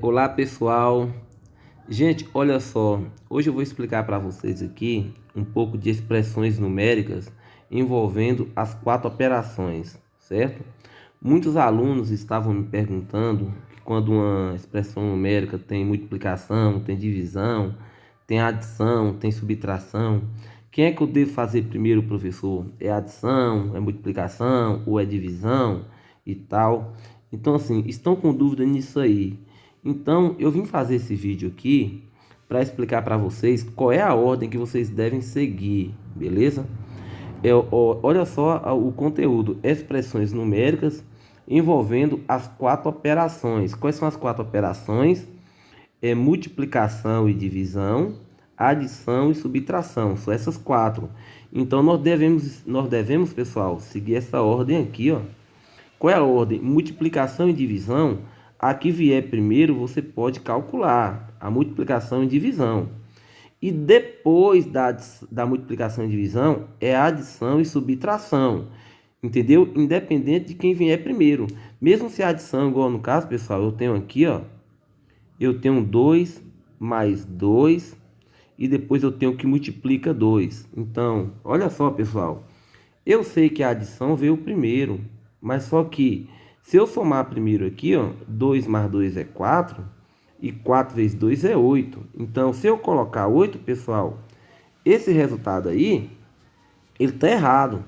Olá pessoal, gente, olha só, hoje eu vou explicar para vocês aqui um pouco de expressões numéricas envolvendo as quatro operações, certo? Muitos alunos estavam me perguntando que quando uma expressão numérica tem multiplicação, tem divisão, tem adição, tem subtração, quem é que eu devo fazer primeiro, professor? É adição, é multiplicação ou é divisão e tal? Então, assim, estão com dúvida nisso aí. Então, eu vim fazer esse vídeo aqui para explicar para vocês qual é a ordem que vocês devem seguir, beleza? Olha só o conteúdo: expressões numéricas envolvendo as quatro operações. Quais são as quatro operações? Multiplicação e divisão, adição e subtração. São essas quatro. Então, nós devemos, pessoal, seguir essa ordem aqui, ó. Qual é a ordem? Multiplicação e divisão. A que vier primeiro, você pode calcular a multiplicação e divisão. E depois da multiplicação e divisão, é adição e subtração. Entendeu? Independente de quem vier primeiro. Mesmo se a adição, igual no caso, pessoal, eu tenho aqui, ó. Eu tenho 2 mais 2. E depois eu tenho que multiplica 2. Então, olha só, pessoal. Eu sei que a adição veio primeiro, mas só que se eu somar primeiro aqui, ó, 2 mais 2 é 4 e 4 vezes 2 é 8. Então, se eu colocar 8, pessoal, esse resultado aí, ele está errado.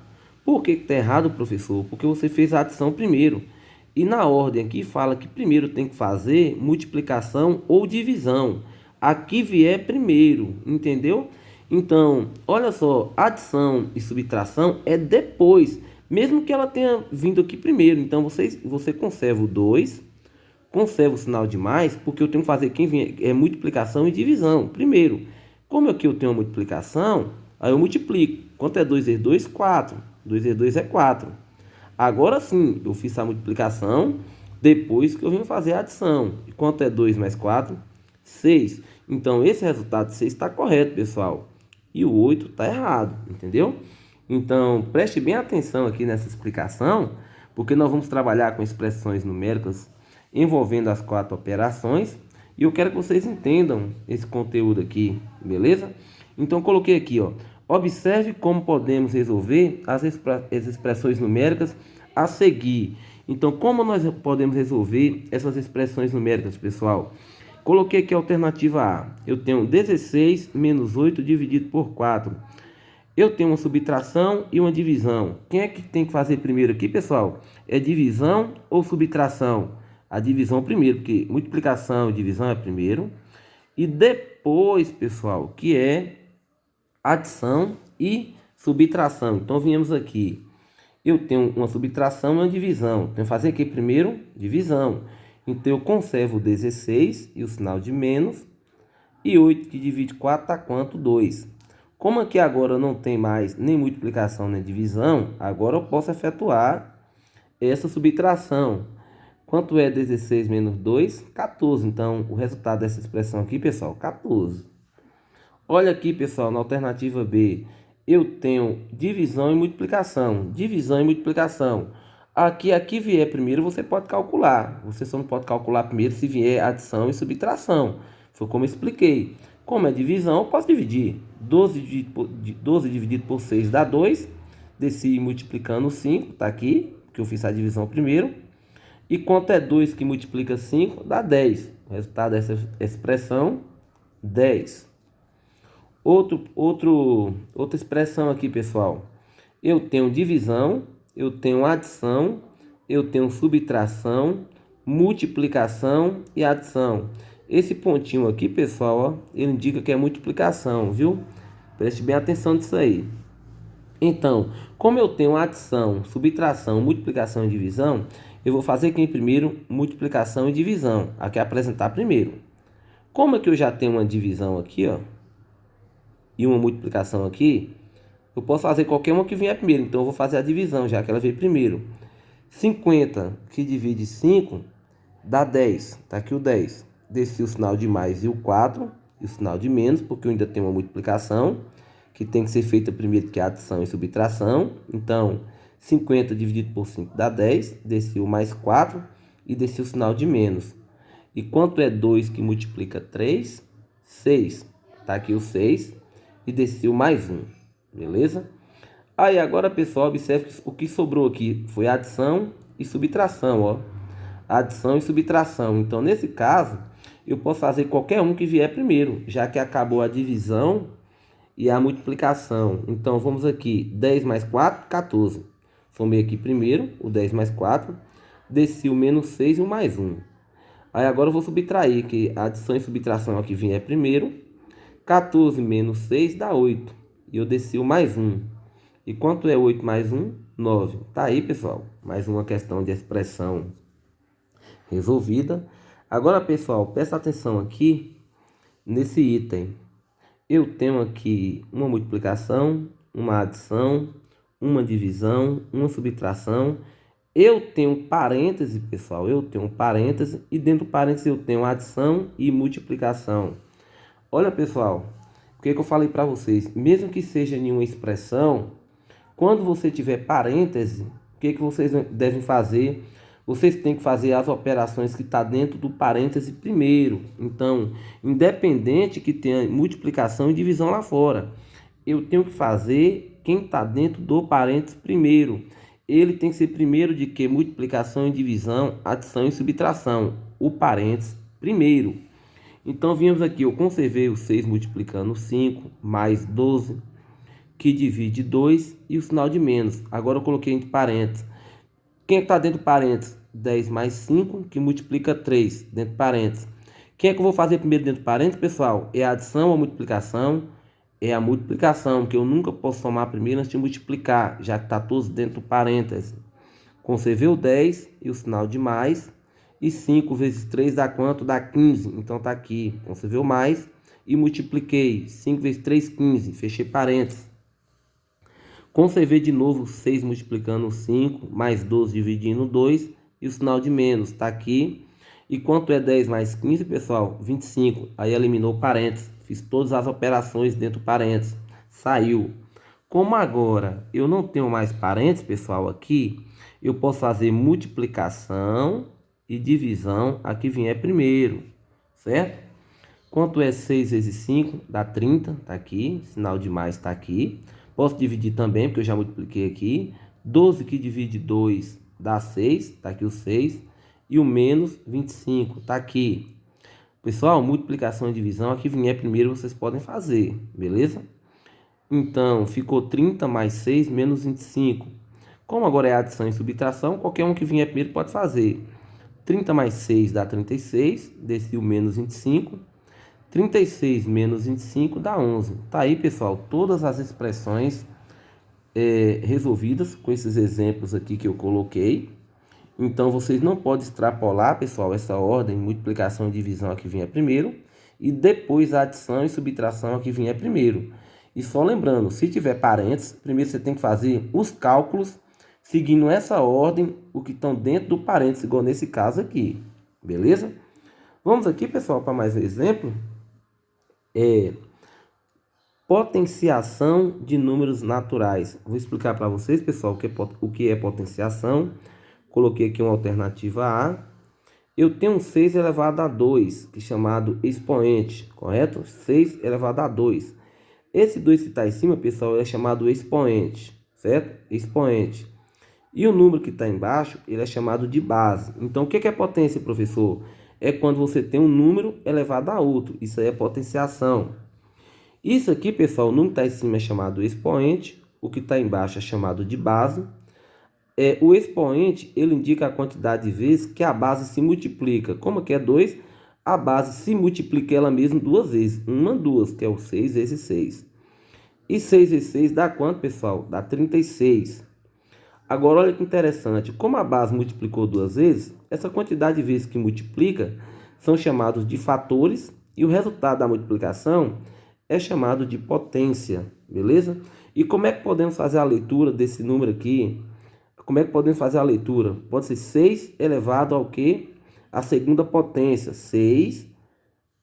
Por que está errado, professor? Porque você fez a adição primeiro. E na ordem aqui fala que primeiro tem que fazer multiplicação ou divisão. Aqui vier primeiro, entendeu? Então, olha só, adição e subtração é depois, mesmo que ela tenha vindo aqui primeiro. Então, você conserva o 2, conserva o sinal de mais, porque eu tenho que fazer quem vem é multiplicação e divisão. Primeiro, como aqui eu tenho a multiplicação, aí eu multiplico. Quanto é 2 vezes 2? 4. 2 vezes 2 é 4. Agora sim, eu fiz a multiplicação, depois que eu vim fazer a adição. E quanto é 2 mais 4? 6. Então, esse resultado de 6 está correto, pessoal. E o 8 está errado, entendeu? Então, preste bem atenção aqui nessa explicação, porque nós vamos trabalhar com expressões numéricas envolvendo as quatro operações. E eu quero que vocês entendam esse conteúdo aqui, beleza? Então, coloquei aqui, ó. Observe como podemos resolver as expressões numéricas a seguir. Então, como nós podemos resolver essas expressões numéricas, pessoal? Coloquei aqui a alternativa A. Eu tenho 16 menos 8 dividido por 4. Eu tenho uma subtração e uma divisão. Quem é que tem que fazer primeiro aqui, pessoal? É divisão ou subtração? A divisão primeiro, porque multiplicação e divisão é primeiro. E depois, pessoal, que é adição e subtração. Então, viemos aqui. Eu tenho uma subtração e uma divisão. Tenho que fazer aqui primeiro divisão. Então, eu conservo o 16 e o sinal de menos. E 8 que divide 4 está quanto? 2. Como aqui agora não tem mais nem multiplicação nem divisão, agora eu posso efetuar essa subtração. Quanto é 16 menos 2? 14. Então, o resultado dessa expressão aqui, pessoal, 14. Olha aqui, pessoal, na alternativa B, eu tenho divisão e multiplicação. Divisão e multiplicação. Aqui vier primeiro, você pode calcular. Você só não pode calcular primeiro se vier adição e subtração. Foi como eu expliquei. Como é divisão, eu posso dividir. 12 dividido por 6 dá 2. Desci multiplicando 5, está aqui, que eu fiz a divisão primeiro. E quanto é 2 que multiplica 5? Dá 10. O resultado dessa expressão, 10. Outra expressão aqui, pessoal. Eu tenho divisão, eu tenho adição, eu tenho subtração, multiplicação e adição. Esse pontinho aqui, pessoal, ó, ele indica que é multiplicação, viu? Preste bem atenção nisso aí. Então, como eu tenho adição, subtração, multiplicação e divisão, eu vou fazer aqui primeiro multiplicação e divisão. Aqui é apresentar primeiro. Como é que eu já tenho uma divisão aqui, ó, e uma multiplicação aqui, eu posso fazer qualquer uma que vier primeiro. Então, eu vou fazer a divisão, já que ela veio primeiro. 50 que divide 5 dá 10. Tá aqui o 10. Desci o sinal de mais e o 4 e o sinal de menos, porque eu ainda tenho uma multiplicação que tem que ser feita primeiro, que é adição e subtração. Então, 50 dividido por 5 dá 10. Desci o mais 4 e desci o sinal de menos. E quanto é 2 que multiplica 3? 6. Tá aqui o 6 e desceu mais 1. Beleza? Aí agora, pessoal, observe que o que sobrou aqui foi adição e subtração, ó. Adição e subtração. Então, nesse caso, eu posso fazer qualquer um que vier primeiro, já que acabou a divisão e a multiplicação. Então, vamos aqui, 10 mais 4, 14. Somei aqui primeiro, o 10 mais 4, desci o menos 6 e o mais 1. Aí agora eu vou subtrair, que a adição e subtração aqui vier primeiro. 14 menos 6 dá 8. E eu desci o mais 1. E quanto é 8 mais 1? 9. Tá aí, pessoal. Mais uma questão de expressão resolvida. Agora, pessoal, presta atenção aqui nesse item. Eu tenho aqui uma multiplicação, uma adição, uma divisão, uma subtração. Eu tenho parêntese, pessoal. Eu tenho parêntese e dentro do parêntese eu tenho adição e multiplicação. Olha, pessoal, o que eu falei para vocês? Mesmo que seja em uma expressão, quando você tiver parêntese, o que vocês devem fazer? Vocês têm que fazer as operações que está dentro do parêntese primeiro. Então, independente que tenha multiplicação e divisão lá fora, eu tenho que fazer quem está dentro do parêntese primeiro. Ele tem que ser primeiro de que? Multiplicação e divisão, adição e subtração. O parêntese primeiro. Então, viemos aqui, eu conservei o 6 multiplicando 5, mais 12, que divide 2 e o sinal de menos. Agora eu coloquei entre parênteses. Quem está dentro do parênteses? 10 mais 5, que multiplica 3, dentro do parênteses. Quem é que eu vou fazer primeiro dentro do parênteses, pessoal? É a adição ou a multiplicação? É a multiplicação, que eu nunca posso somar primeiro antes de multiplicar, já que está todos dentro do parênteses. Conservei o 10 e o sinal de mais. E 5 vezes 3 dá quanto? Dá 15. Então está aqui. Conservei o mais e multipliquei. 5 vezes 3, 15. Fechei parênteses. Conservei de novo 6 multiplicando 5, mais 12 dividindo 2, e o sinal de menos está aqui. E quanto é 10 mais 15, pessoal? 25. Aí eliminou o parênteses. Fiz todas as operações dentro do parênteses. Saiu. Como agora eu não tenho mais parênteses, pessoal, aqui, eu posso fazer multiplicação e divisão a que vier primeiro, certo? Quanto é 6 vezes 5? Dá 30, tá aqui. Sinal de mais está aqui. Posso dividir também, porque eu já multipliquei aqui. 12 que divide 2 dá 6, tá aqui o 6. E o menos 25, tá aqui. Pessoal, multiplicação e divisão, aqui vier primeiro vocês podem fazer, beleza? Então, ficou 30 mais 6 menos 25. Como agora é adição e subtração, qualquer um que vier primeiro pode fazer. 30 mais 6 dá 36, desci o menos 25. 36 menos 25 dá 11. Tá aí, pessoal, todas as expressões resolvidas com esses exemplos aqui que eu coloquei. Então, vocês não podem extrapolar, pessoal, essa ordem, multiplicação e divisão aqui vinha primeiro, e depois a adição e subtração aqui vinha primeiro. E só lembrando, se tiver parênteses, primeiro você tem que fazer os cálculos seguindo essa ordem, o que estão dentro do parênteses, igual nesse caso aqui, beleza? Vamos aqui, pessoal, para mais um exemplo. Potenciação de números naturais. Vou explicar para vocês, pessoal, o que é potenciação. Coloquei aqui uma alternativa A. Eu tenho um 6 elevado a 2, que é chamado expoente, correto? 6 elevado a 2. Esse 2 que está em cima, pessoal, é chamado expoente, certo? Expoente. E o número que está embaixo, ele é chamado de base. Então, o que é potência, professor? É quando você tem um número elevado a outro. Isso aí é potenciação. Isso aqui, pessoal, o número que está em cima é chamado expoente. O que está embaixo é chamado de base. O expoente, ele indica a quantidade de vezes que a base se multiplica. Como aqui é 2, a base se multiplica ela mesma duas vezes. Uma, duas, que é o 6 vezes 6. E 6 vezes 6 dá quanto, pessoal? Dá 36. Agora, olha que interessante. Como a base multiplicou duas vezes, essa quantidade de vezes que multiplica são chamados de fatores. E o resultado da multiplicação é chamado de potência. Beleza? E como é que podemos fazer a leitura desse número aqui? Como é que podemos fazer a leitura? Pode ser 6 elevado ao quê? A segunda potência. 6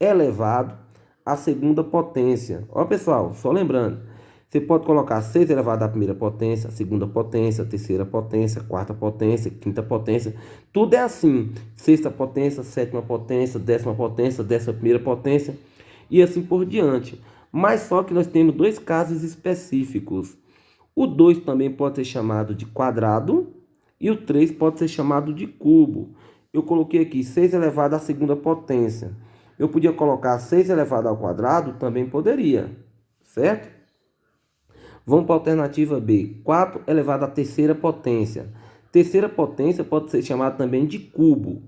elevado à segunda potência. Ó, pessoal, só lembrando. Você pode colocar 6 elevado à primeira potência, segunda potência, terceira potência, quarta potência, quinta potência. Tudo é assim. Sexta potência, sétima potência, décima primeira potência e assim por diante. Mas só que nós temos dois casos específicos. O 2 também pode ser chamado de quadrado e o 3 pode ser chamado de cubo. Eu coloquei aqui 6 elevado à segunda potência. Eu podia colocar 6 elevado ao quadrado? Também poderia, certo? Vamos para a alternativa B, 4 elevado à terceira potência. Terceira potência pode ser chamada também de cubo.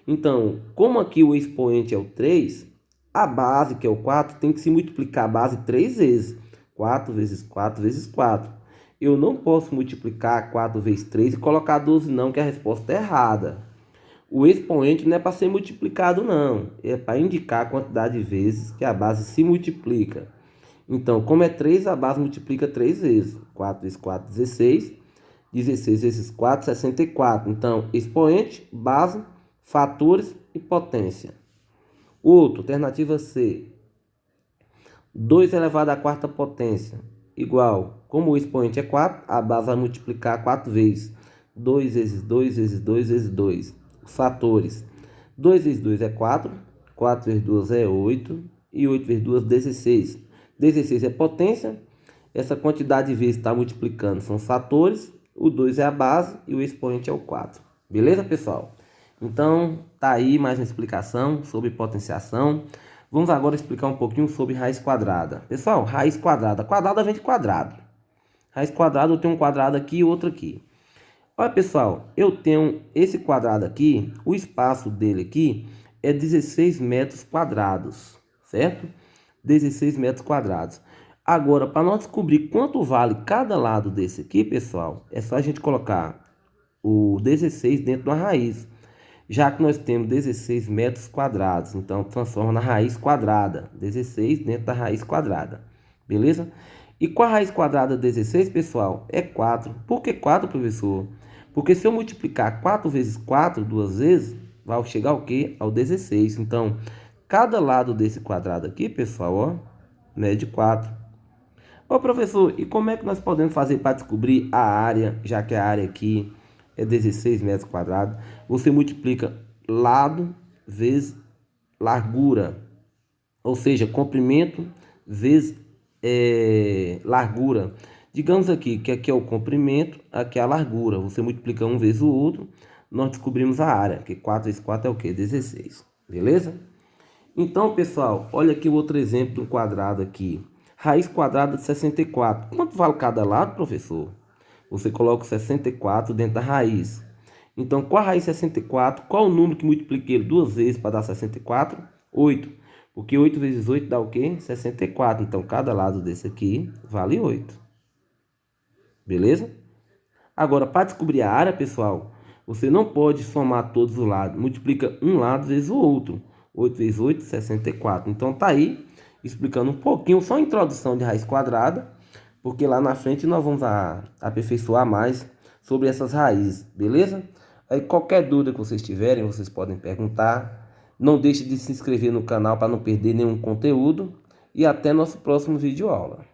Então, como aqui o expoente é o 3, a base, que é o 4, tem que se multiplicar a base 3 vezes. 4 vezes 4 vezes 4. Eu não posso multiplicar 4 vezes 3 e colocar 12 não, que a resposta é errada. O expoente não é para ser multiplicado não, é para indicar a quantidade de vezes que a base se multiplica. Então, como é 3, a base multiplica 3 vezes. 4 vezes 4, 16. 16 vezes 4, 64. Então, expoente, base, fatores e potência. Outro, alternativa C. 2 elevado à quarta potência. Igual, como o expoente é 4, a base vai multiplicar 4 vezes. 2 vezes 2 vezes 2 vezes 2. Os fatores. 2 vezes 2 é 4. 4 vezes 2 é 8. E 8 vezes 2 é 16. 16 é potência, essa quantidade de vezes está multiplicando são os fatores, o 2 é a base e o expoente é o 4. Beleza, pessoal? Então, tá aí mais uma explicação sobre potenciação. Vamos agora explicar um pouquinho sobre raiz quadrada. Pessoal, raiz quadrada. Quadrada vem de quadrado. Raiz quadrada, eu tenho um quadrado aqui e outro aqui. Olha, pessoal, eu tenho esse quadrado aqui, o espaço dele aqui é 16 metros quadrados, certo? 16 metros quadrados. Agora, para nós descobrir quanto vale cada lado desse aqui, pessoal, é só a gente colocar o 16 dentro da raiz. Já que nós temos 16 metros quadrados, então transforma na raiz quadrada. 16 dentro da raiz quadrada. Beleza? E com a raiz quadrada 16, pessoal, é 4. Por que 4, professor? Porque se eu multiplicar 4 vezes 4 duas vezes, vai chegar ao quê? Ao 16. Então, cada lado desse quadrado aqui, pessoal, ó, mede 4. Ô, professor, e como é que nós podemos fazer para descobrir a área, já que a área aqui é 16 metros quadrados? Você multiplica lado vezes largura, ou seja, comprimento vezes largura. Digamos aqui que aqui é o comprimento, aqui é a largura. Você multiplica um vezes o outro, nós descobrimos a área, que 4 vezes 4 é o quê? 16. Beleza? Então, pessoal, olha aqui o outro exemplo de um quadrado aqui. Raiz quadrada de 64. Quanto vale cada lado, professor? Você coloca o 64 dentro da raiz. Então, com a raiz 64, qual o número que multipliquei ele duas vezes para dar 64? 8. Porque 8 vezes 8 dá o quê? 64. Então, cada lado desse aqui vale 8. Beleza? Agora, para descobrir a área, pessoal, você não pode somar todos os lados. Multiplica um lado vezes o outro. 8 vezes 8, 64. Então, tá aí explicando um pouquinho, só a introdução de raiz quadrada, porque lá na frente nós vamos aperfeiçoar mais sobre essas raízes, beleza? Aí, qualquer dúvida que vocês tiverem, vocês podem perguntar. Não deixe de se inscrever no canal para não perder nenhum conteúdo. E até nosso próximo vídeo aula.